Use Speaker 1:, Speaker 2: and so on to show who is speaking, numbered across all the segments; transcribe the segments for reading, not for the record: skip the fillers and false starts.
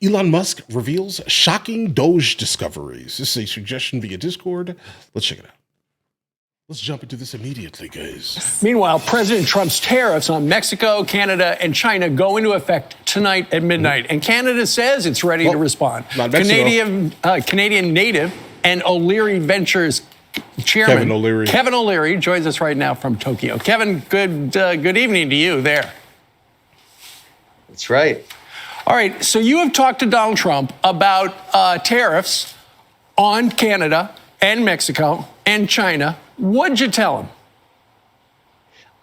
Speaker 1: Elon Musk reveals shocking Doge discoveries. This is a suggestion via Discord. Let's check it out. Let's jump into this immediately, guys.
Speaker 2: Meanwhile, President Trump's tariffs on Mexico, Canada, and China go into effect tonight at midnight. And Canada says it's ready to respond. Canadian native and O'Leary Ventures chairman Kevin O'Leary joins us right now from Tokyo. Kevin, good evening to you there.
Speaker 3: That's right.
Speaker 2: All right, so you have talked to Donald Trump about tariffs on Canada and Mexico and China. What'd you tell him?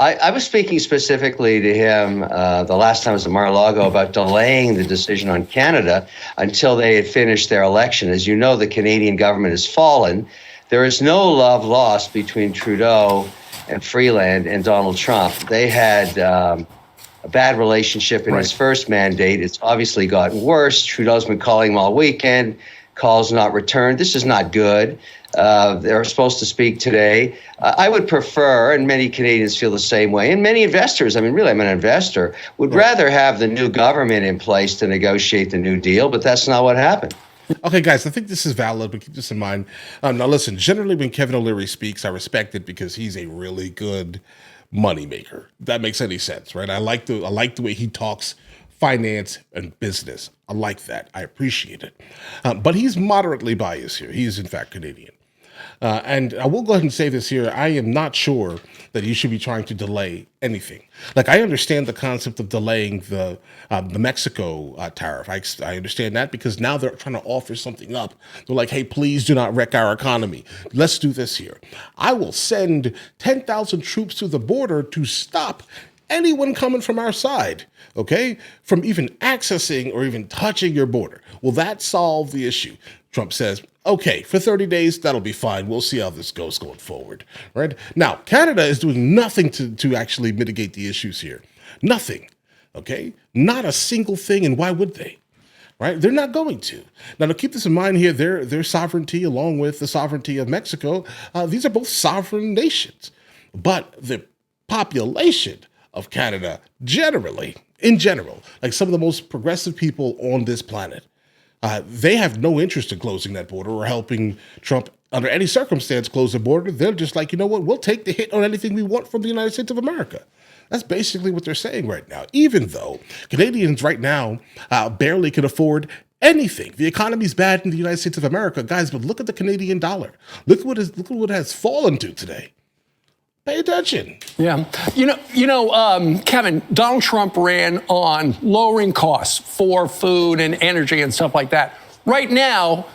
Speaker 3: I was speaking specifically to him the last time I was at Mar-a-Lago about delaying the decision on Canada until they had finished their election. As you know, the Canadian government has fallen. There is no love lost between Trudeau and Freeland and Donald Trump. They had a bad relationship in his first mandate. It's obviously gotten worse. Trudeau's been calling him all weekend, calls not returned. This is not good. They're supposed to speak today. I would prefer, and many Canadians feel the same way, and many investors, I mean, really, I'm an investor, would rather have the new government in place to negotiate the new deal, but that's not what happened.
Speaker 1: Okay, guys, I think this is valid, but keep this in mind. Now, listen, generally when Kevin O'Leary speaks, I respect it because he's a really good moneymaker. That makes any sense, right? I like the way he talks finance and business. I like that. I appreciate it. But he's moderately biased here. He is, in fact, Canadian. And I will go ahead and say this here. I am not sure that you should be trying to delay anything. Like, I understand the concept of delaying the Mexico tariff. I understand that because now they're trying to offer something up. They're like, hey, please do not wreck our economy. Let's do this here. I will send 10,000 troops to the border to stop anyone coming from our side, okay, from even accessing or even touching your border. Will that solve the issue? Trump says, okay, for 30 days, that'll be fine. We'll see how this goes going forward, right? Now, Canada is doing nothing to actually mitigate the issues here. Nothing, okay? Not a single thing, and why would they? Right? They're not going to. Now, to keep this in mind here, their sovereignty, along with the sovereignty of Mexico, these are both sovereign nations. But the population of Canada, in general, like some of the most progressive people on this planet, they have no interest in closing that border or helping Trump under any circumstance close the border. They're just like, you know what, we'll take the hit on anything we want from the United States of America. That's basically what they're saying right now, even though Canadians right now barely can afford anything. The economy's bad in the United States of America, guys, but look at the Canadian dollar. Look what it has fallen to today. Pay attention.
Speaker 2: Yeah. Kevin, Donald Trump ran on lowering costs for food and energy and stuff like that. Right now,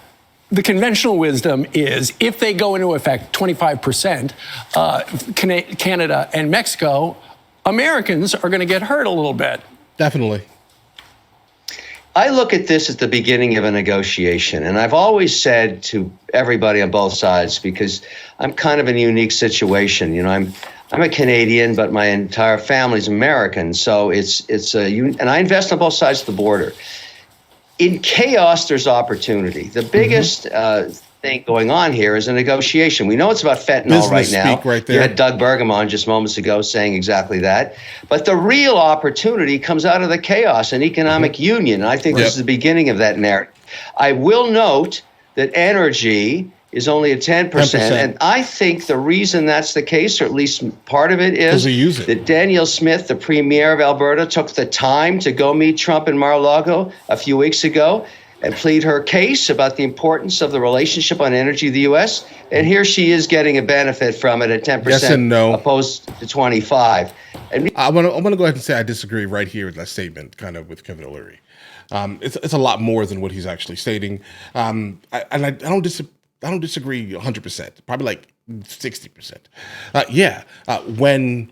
Speaker 2: the conventional wisdom is if they go into effect, 25%, Canada and Mexico, Americans are going to get hurt a little bit.
Speaker 1: Definitely.
Speaker 3: I look at this as the beginning of a negotiation, and I've always said to everybody on both sides, because I'm kind of in a unique situation. You know, I'm a Canadian, but my entire family's American, so and I invest on both sides of the border. In chaos, there's opportunity. The biggest thing going on here is a negotiation. We know it's about fentanyl right now.
Speaker 1: Right there.
Speaker 3: You had Doug Burgum on just moments ago saying exactly that. But the real opportunity comes out of the chaos and economic union. And I think this is the beginning of that narrative. I will note that energy is only at 10%. And I think the reason that's the case, or at least part of it, is that Danielle Smith, the premier of Alberta, took the time to go meet Trump in Mar-a-Lago a few weeks ago and plead her case about the importance of the relationship on energy of the U.S. And here she is getting a benefit from it at 10%,
Speaker 1: yes and no,
Speaker 3: opposed to 25%. And
Speaker 1: I'm gonna go ahead and say I disagree right here with that statement, kind of with Kevin O'Leary. It's a lot more than what he's actually stating. I don't disagree 100%. Probably like 60%. When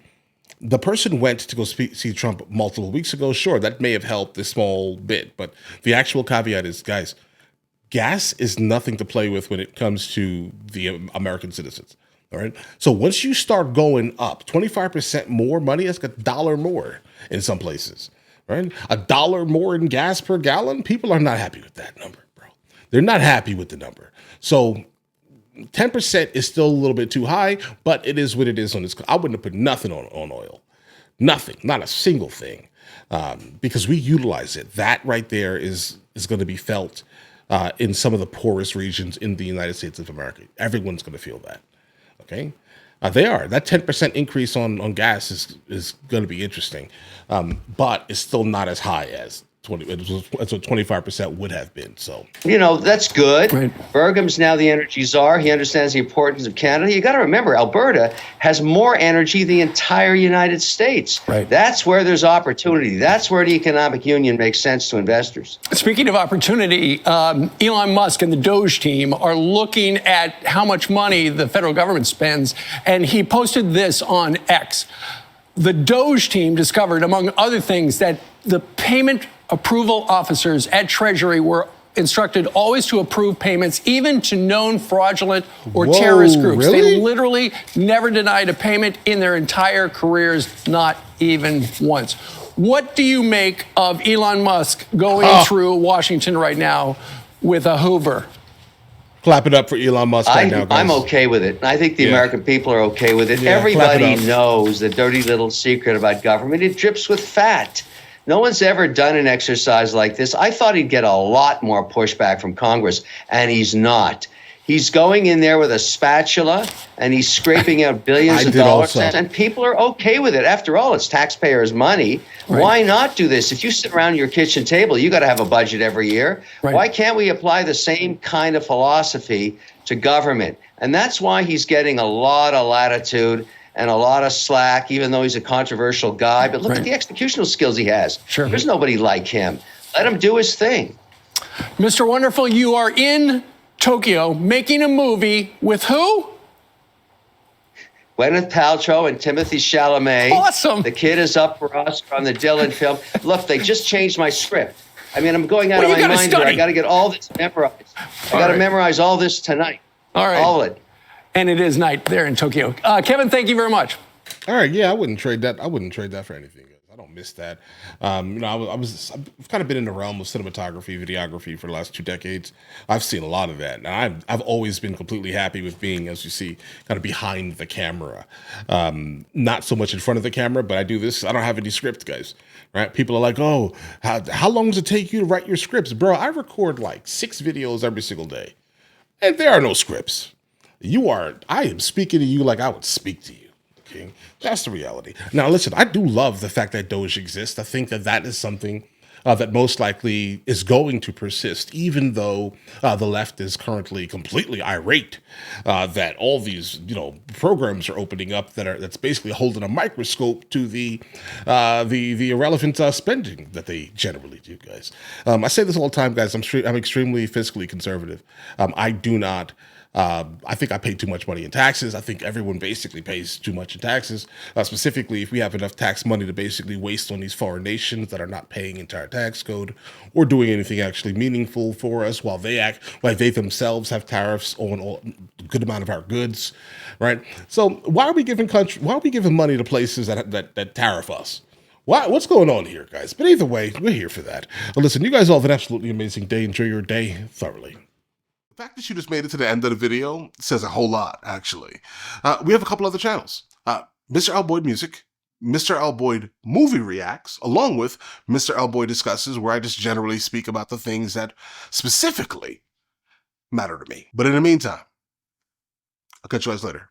Speaker 1: the person went to go see Trump multiple weeks ago, sure, that may have helped a small bit, but the actual caveat is, guys, gas is nothing to play with when it comes to the American citizens, all right? So once you start going up 25% more money, that's $1 more in some places, right? $1 more in gas per gallon, people are not happy with that number, bro. They're not happy with the number. So 10% is still a little bit too high, but it is what it is on this. I wouldn't have put nothing on oil. Nothing, not a single thing, because we utilize it. That right there is is going to be felt in some of the poorest regions in the United States of America. Everyone's going to feel that. Okay. They are. That 10% increase on gas is going to be interesting, but it's still not as high as 25% would have been. So,
Speaker 3: that's good.
Speaker 2: Right.
Speaker 3: Burgum's now the energy czar. He understands the importance of Canada. You got to remember, Alberta has more energy than the entire United States.
Speaker 2: Right.
Speaker 3: That's where there's opportunity. That's where the economic union makes sense to investors.
Speaker 2: Speaking of opportunity, Elon Musk and the Doge team are looking at how much money the federal government spends, and he posted this on X. The Doge team discovered, among other things, that the payment approval officers at Treasury were instructed always to approve payments, even to known fraudulent or terrorist groups.
Speaker 1: Really?
Speaker 2: They literally never denied a payment in their entire careers, not even once. What do you make of Elon Musk going through Washington right now with a Hoover?
Speaker 1: Clap it up for Elon Musk right now, guys.
Speaker 3: I'm okay with it. I think the American people are okay with it.
Speaker 1: Yeah,
Speaker 3: Everybody
Speaker 1: clap it up.
Speaker 3: knows the dirty little secret about government. It drips with fat. No one's ever done an exercise like this. I thought he'd get a lot more pushback from Congress, and he's not. He's going in there with a spatula, and he's scraping out billions of dollars, and people are okay with it. After all, it's taxpayers' money. Right. Why not do this? If you sit around your kitchen table, you got to have a budget every year. Right. Why can't we apply the same kind of philosophy to government? And that's why he's getting a lot of latitude and a lot of slack, even though he's a controversial guy. But look at the executional skills he has.
Speaker 2: Sure.
Speaker 3: There's nobody like him. Let him do his thing.
Speaker 2: Mr. Wonderful, you are in Tokyo making a movie with who?
Speaker 3: Gwyneth Paltrow and Timothy Chalamet.
Speaker 2: Awesome.
Speaker 3: The kid is up for Oscar on the Dylan film. Look, they just changed my script. I mean, I'm going out of my mind here. I got to get all this memorized. I got to memorize all this tonight. All right. All of it.
Speaker 2: And it is night there in Tokyo. Kevin, thank you very much.
Speaker 1: All right, yeah, I wouldn't trade that. I wouldn't trade that for anything. I don't miss that. I've kind of been in the realm of cinematography, videography for the last 2 decades. I've seen a lot of that, and I've always been completely happy with being, as you see, kind of behind the camera. Not so much in front of the camera, but I do this. I don't have any script, guys. Right? People are like, "Oh, how long does it take you to write your scripts, bro?" I record like 6 videos every single day, and there are no scripts. I am speaking to you like I would speak to you. Okay? That's the reality. Now, listen, I do love the fact that Doge exists. I think that is something that most likely is going to persist, even though the left is currently completely irate that all these programs are opening up that's basically holding a microscope to the irrelevant spending that they generally do, guys. I say this all the time, guys. I'm extremely fiscally conservative. I do not. I think I pay too much money in taxes. I think everyone basically pays too much in taxes. Specifically, if we have enough tax money to basically waste on these foreign nations that are not paying into our tax code or doing anything actually meaningful for us, while they themselves have tariffs on a good amount of our goods, right? So why are we giving money to places that tariff us? What's going on here, guys? But either way, we're here for that. Well, listen, you guys all have an absolutely amazing day. Enjoy your day thoroughly. The fact that you just made it to the end of the video says a whole lot, actually. We have a couple other channels. Mr. L. Boyd Music, Mr. L. Boyd Movie Reacts, along with Mr. L. Boyd Discusses, where I just generally speak about the things that specifically matter to me. But in the meantime, I'll catch you guys later.